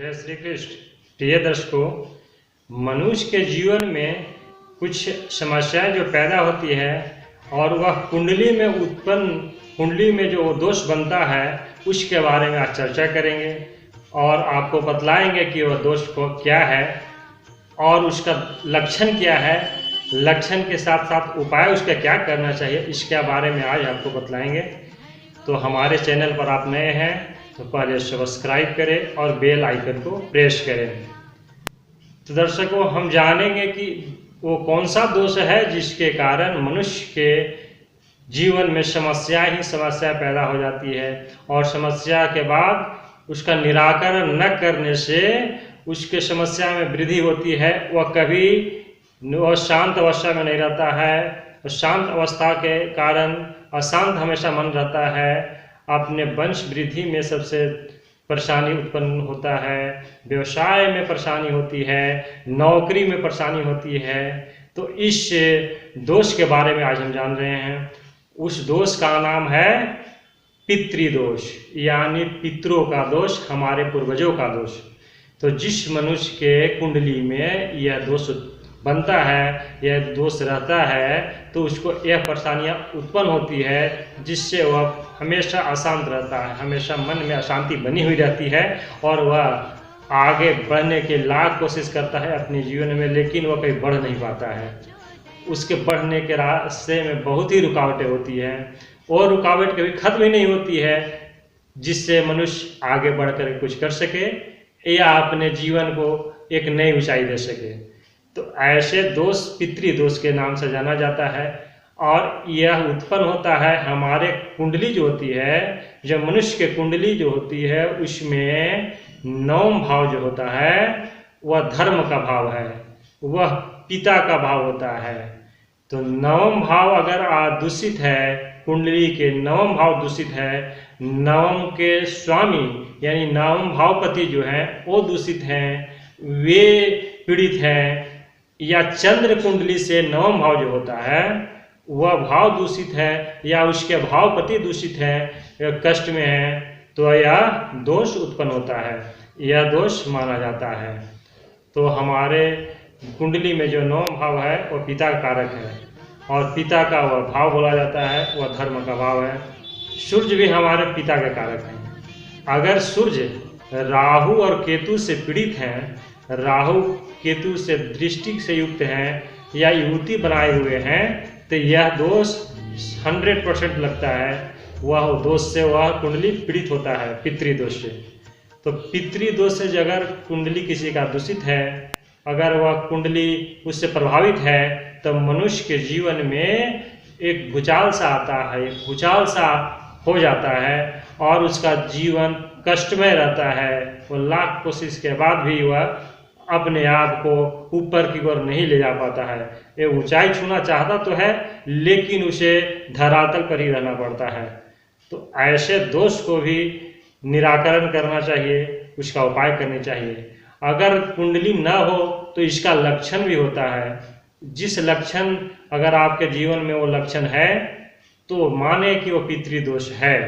जय श्री कृष्ण। प्रिय दर्शकों, मनुष्य के जीवन में कुछ समस्याएं जो पैदा होती है और वह कुंडली में जो दोष बनता है उसके बारे में आज चर्चा करेंगे और आपको बतलाएंगे कि वह दोष को क्या है और उसका लक्षण क्या है, लक्षण के साथ साथ उपाय उसका क्या करना चाहिए, इसके बारे में आज आपको बतलाएंगे। तो हमारे चैनल पर आप नए हैं तो पहले सब्सक्राइब करें और बेल आइकन को प्रेस करें। तो दर्शकों, हम जानेंगे कि वो कौन सा दोष है जिसके कारण मनुष्य के जीवन में समस्या पैदा हो जाती है और समस्या के बाद उसका निराकरण न करने से उसके समस्या में वृद्धि होती है। वह शांत अवस्था में नहीं रहता है। शांत अवस्था के कारण अशांत हमेशा मन रहता है। अपने वंश वृद्धि में सबसे परेशानी उत्पन्न होता है, व्यवसाय में परेशानी होती है, नौकरी में परेशानी होती है। तो इस दोष के बारे में आज हम जान रहे हैं। उस दोष का नाम है पितृदोष, यानी पितरों का दोष, हमारे पूर्वजों का दोष। तो जिस मनुष्य के कुंडली में यह दोष बनता है, यह दोष रहता है, तो उसको यह परेशानियां उत्पन्न होती है जिससे वह हमेशा अशांत रहता है, हमेशा मन में अशांति बनी हुई रहती है और वह आगे बढ़ने के लाख कोशिश करता है अपने जीवन में, लेकिन वह कहीं बढ़ नहीं पाता है। उसके बढ़ने के रास्ते में बहुत ही रुकावटें होती हैं और रुकावट कभी खत्म ही नहीं होती है जिससे मनुष्य आगे बढ़कर कुछ कर सके या अपने जीवन को एक नई ऊंचाई दे सके। तो ऐसे दोष पितृदोष के नाम से जाना जाता है और यह उत्पन्न होता है हमारे कुंडली जो होती है, जब मनुष्य के कुंडली जो होती है उसमें नवम भाव जो होता है वह धर्म का भाव है, वह पिता का भाव होता है। तो नवम भाव अगर दूषित है, कुंडली के नवम भाव दूषित है, नवम के स्वामी यानी नवम भावपति जो हैं वो दूषित हैं, वे पीड़ित हैं, या चंद्र कुंडली से नवम भाव जो होता है वह भाव दूषित है या उसके भावपति दूषित है, कष्ट में है, तो यह दोष उत्पन्न होता है, यह दोष माना जाता है। तो हमारे कुंडली में जो नवम भाव है वह पिता का कारक है और पिता का वह भाव बोला जाता है, वह धर्म का भाव है। सूर्य भी हमारे पिता के कारक हैं। अगर सूर्य राहु और केतु से पीड़ित हैं, राहु केतु से दृष्टि से युक्त हैं या युति बनाए हुए हैं, तो यह दोष 100% लगता है। वह दोष से वह कुंडली पीड़ित होता है, पितृदोष से। तो पितृदोष से अगर कुंडली किसी का दूषित है, अगर वह कुंडली उससे प्रभावित है, तो मनुष्य के जीवन में एक भूचाल सा आता है, एक भूचाल सा हो जाता है और उसका जीवन कष्टमय रहता है। वो लाख कोशिश के बाद भी वह अपने आप को ऊपर की ओर नहीं ले जा पाता है। ये ऊंचाई छूना चाहता तो है लेकिन उसे धरातल पर ही रहना पड़ता है। तो ऐसे दोष को भी निराकरण करना चाहिए, उसका उपाय करने चाहिए। अगर कुंडली न हो तो इसका लक्षण भी होता है। जिस लक्षण अगर आपके जीवन में वो लक्षण है तो माने कि वो पितृदोष है।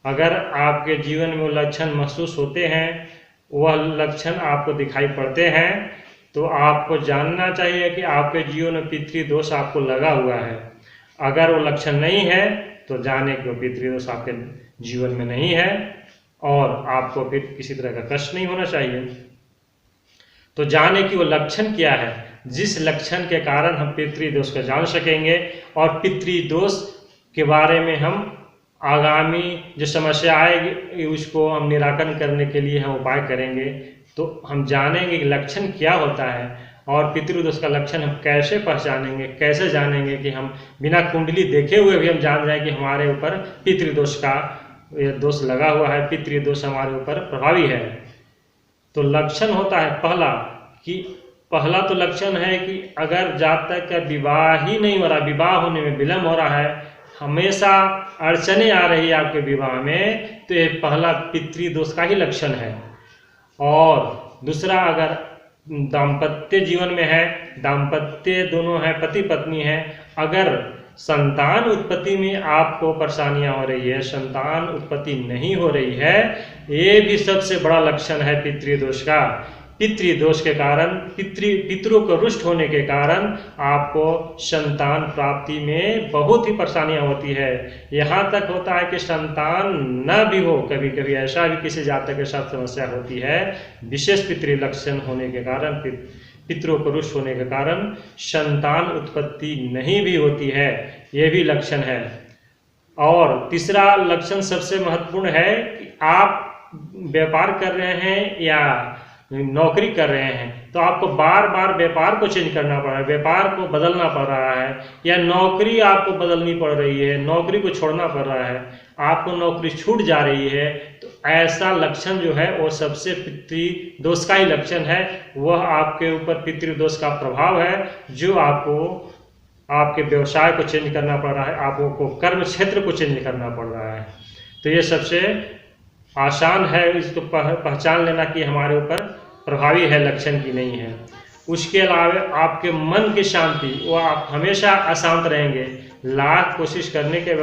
अगर आपके जीवन में वो लक्षण महसूस होते हैं, वह लक्षण आपको दिखाई पड़ते हैं, तो आपको जानना चाहिए कि आपके जीवन में पितृदोष आपको लगा हुआ है। अगर वो लक्षण नहीं है तो जाने कि वो पितृदोष आपके जीवन में नहीं है और आपको फिर किसी तरह का कष्ट नहीं होना चाहिए। तो जाने कि वो लक्षण क्या है, जिस लक्षण के कारण हम पितृदोष को जान सकेंगे और पितृदोष के बारे में हम आगामी जो समस्या आएगी उसको हम निराकरण करने के लिए हम उपाय करेंगे। तो हम जानेंगे कि लक्षण क्या होता है और पितृदोष का लक्षण हम कैसे पहचानेंगे, कैसे जानेंगे कि हम बिना कुंडली देखे हुए भी हम जान जाएं कि हमारे ऊपर पितृदोष का दोष लगा हुआ है, पितृदोष हमारे ऊपर प्रभावी है। तो लक्षण होता है पहला तो लक्षण है कि अगर जब तक का विवाह ही नहीं हो रहा, विवाह होने में विलम्ब हो रहा है, हमेशा अड़चने आ रही है आपके विवाह में, तो ये पहला पितृदोष का ही लक्षण है। और दूसरा, अगर दाम्पत्य जीवन में है, दाम्पत्य दोनों है, पति पत्नी है, अगर संतान उत्पत्ति में आपको परेशानियां हो रही है, संतान उत्पत्ति नहीं हो रही है, ये भी सबसे बड़ा लक्षण है पितृदोष का। पितृदोष के कारण, पितरों को रुष्ट होने के कारण आपको संतान प्राप्ति में बहुत ही परेशानियां होती है। यहाँ तक होता है कि संतान न भी हो, कभी कभी ऐसा भी किसी जातक के साथ समस्या होती है, विशेष पितृ लक्षण होने के कारण, पितरों को रुष्ट होने के कारण संतान उत्पत्ति नहीं भी होती है, ये भी लक्षण है। और तीसरा लक्षण सबसे महत्वपूर्ण है कि आप व्यापार कर रहे हैं या नौकरी कर रहे हैं तो आपको बार बार व्यापार को चेंज करना पड़ रहा है, व्यापार को बदलना पड़ रहा है, या नौकरी आपको बदलनी पड़ रही है, नौकरी को छोड़ना पड़ रहा है, आपको नौकरी छूट जा रही है, तो ऐसा लक्षण जो है वो सबसे पितृदोष का ही लक्षण है। वह आपके ऊपर पितृदोष का प्रभाव है, जो आपको आपके व्यवसाय को चेंज करना पड़ रहा है, आपको कर्म क्षेत्र को चेंज करना पड़ रहा है। तो ये सबसे आसान है इसको पहचान लेना कि हमारे ऊपर प्रभावी है लक्षण की नहीं है। उसके अलावा आपके मन की शांति, वो आप हमेशा अशांत रहेंगे, लाख कोशिश करने के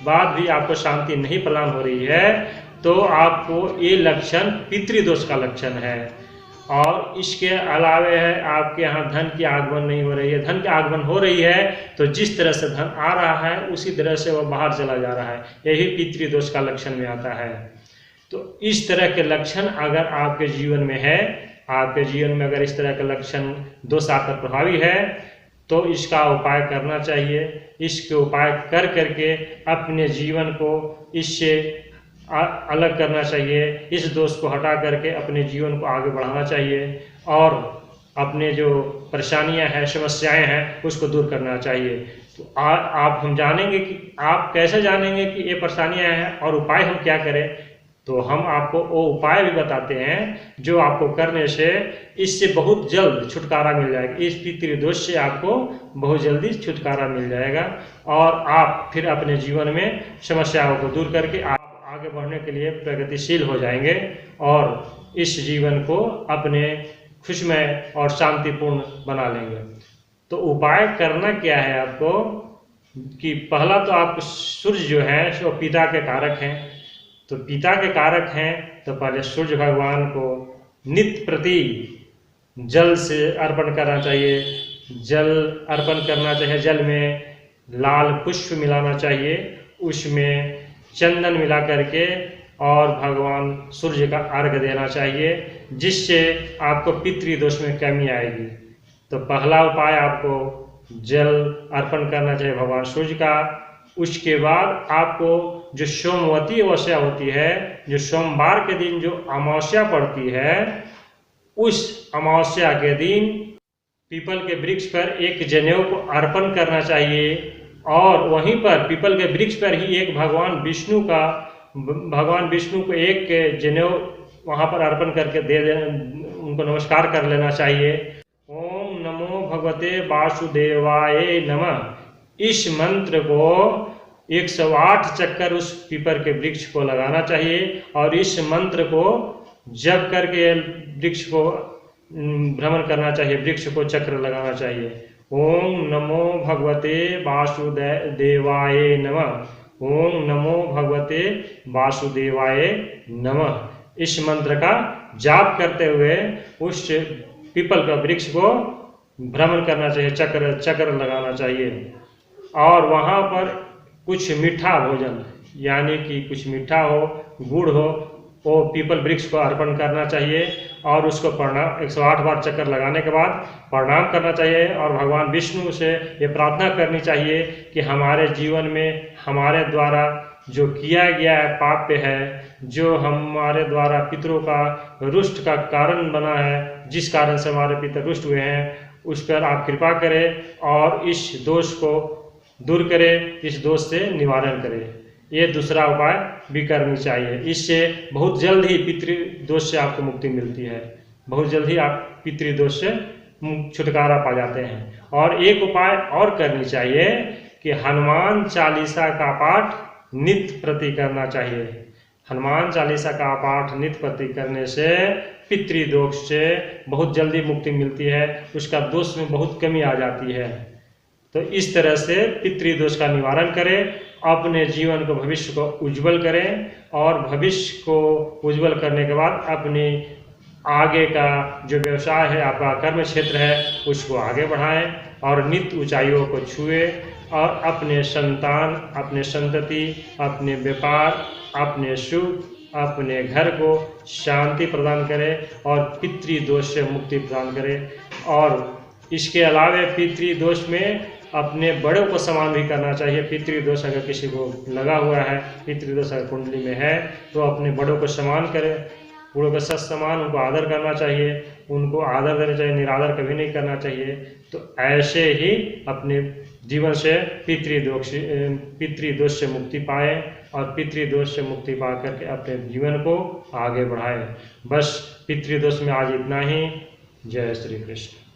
बाद भी आपको शांति नहीं प्रदान हो रही है, तो आपको ये लक्षण पितृदोष का लक्षण है। और इसके अलावा है आपके यहाँ धन की आगमन नहीं हो रही है, धन की आगमन हो रही है तो जिस तरह से धन आ रहा है उसी तरह से वह बाहर चला जा रहा है, यही पितृदोष का लक्षण में आता है। तो इस तरह के लक्षण अगर आपके जीवन में है, आपके जीवन में अगर इस तरह के लक्षण दोष आप पर प्रभावी है, तो इसका उपाय करना चाहिए। इसके उपाय कर करके अपने जीवन को इससे अलग करना चाहिए, इस दोष को हटा करके अपने जीवन को आगे बढ़ाना चाहिए, और अपने जो परेशानियां हैं, समस्याएं हैं, उसको दूर करना चाहिए। तो आप हम जानेंगे कि आप कैसे जानेंगे कि ये परेशानियां हैं और उपाय हम क्या करें, तो हम आपको वो उपाय भी बताते हैं जो आपको करने से इससे बहुत जल्द छुटकारा मिल जाएगा, इस पितृदोष से आपको बहुत जल्दी छुटकारा मिल जाएगा, और आप फिर अपने जीवन में समस्याओं को दूर करके आप आगे बढ़ने के लिए प्रगतिशील हो जाएंगे, और इस जीवन को अपने खुशमय और शांतिपूर्ण बना लेंगे। तो उपाय करना क्या है आपको, कि पहला तो आप सूर्य जो है वो पिता के कारक हैं, तो पिता के कारक हैं तो पहले सूर्य भगवान को नित्य प्रति जल से अर्पण करना चाहिए, जल अर्पण करना चाहिए, जल में लाल पुष्प मिलाना चाहिए, उसमें चंदन मिला करके और भगवान सूर्य का अर्घ्य देना चाहिए, जिससे आपको पितृदोष में कमी आएगी। तो पहला उपाय आपको जल अर्पण करना चाहिए भगवान सूर्य का। उसके बाद आपको जो सोमवती अमावस्या होती है, जो सोमवार के दिन जो अमावस्या पड़ती है, उस अमावस्या के दिन पीपल के वृक्ष पर एक जनेऊ को अर्पण करना चाहिए, और वहीं पर पीपल के वृक्ष पर ही एक भगवान विष्णु को एक जनेऊ वहां पर अर्पण करके दे उनको नमस्कार कर लेना चाहिए। ओम नमो भगवते वासुदेवाय नमः, इस मंत्र को 108 चक्कर उस पीपल के वृक्ष को लगाना चाहिए, और इस मंत्र को जप करके वृक्ष को भ्रमण करना चाहिए, वृक्ष को चक्र लगाना चाहिए। ओम नमो भगवते वासुदेवाय नमः, ओम नमो भगवते वासुदेवाय नमः, इस मंत्र का जाप करते हुए उस पीपल का वृक्ष को भ्रमण करना चाहिए, चक्र लगाना चाहिए। और वहाँ पर कुछ मीठा भोजन, यानी कि कुछ मीठा हो, गुड़ हो, वो पीपल वृक्ष को अर्पण करना चाहिए, और उसको प्रणाम 108 बार चक्कर लगाने के बाद प्रणाम करना चाहिए, और भगवान विष्णु से ये प्रार्थना करनी चाहिए कि हमारे जीवन में हमारे द्वारा जो किया गया है पाप है, जो हमारे द्वारा पितरों का रुष्ट का कारण बना है, जिस कारण से हमारे पितर रुष्ट हुए हैं, उस पर आप कृपा करें और इस दोष को दूर करें, इस दोष से निवारण करें। ये दूसरा उपाय भी करनी चाहिए, इससे बहुत जल्द ही पितृदोष से आपको मुक्ति मिलती है, बहुत जल्द ही आप पितृदोष से छुटकारा पा जाते हैं। और एक उपाय और करनी चाहिए कि हनुमान चालीसा का पाठ नित्य प्रति करना चाहिए। हनुमान चालीसा का पाठ नित्य प्रति करने से पितृदोष से बहुत जल्दी मुक्ति मिलती है, उसका दोष में बहुत कमी आ जाती है। तो इस तरह से पितृदोष का निवारण करें, अपने जीवन को, भविष्य को उज्जवल करें, और भविष्य को उज्जवल करने के बाद अपनी आगे का जो व्यवसाय है, आपका कर्म क्षेत्र है, उसको आगे बढ़ाएं और नित्य ऊंचाइयों को छुए, और अपने संतान, अपने संतति, अपने व्यापार, अपने सुख, अपने घर को शांति प्रदान करें और पितृदोष से मुक्ति प्रदान करें। और इसके अलावा पितृदोष में अपने बड़ों को सम्मान भी करना चाहिए। पितृदोष अगर किसी को लगा हुआ है, पितृदोष अगर कुंडली में है, तो अपने बड़ों को सम्मान करें, बड़ों का सत्सम्मान, उनको आदर करना चाहिए, उनको आदर देना चाहिए, निरादर कभी नहीं करना चाहिए। तो ऐसे ही अपने जीवन से पितृदोष से मुक्ति पाए और पितृदोष से मुक्ति पा करके अपने जीवन को आगे बढ़ाएं। बस पितृदोष में आज इतना ही। जय श्री कृष्ण।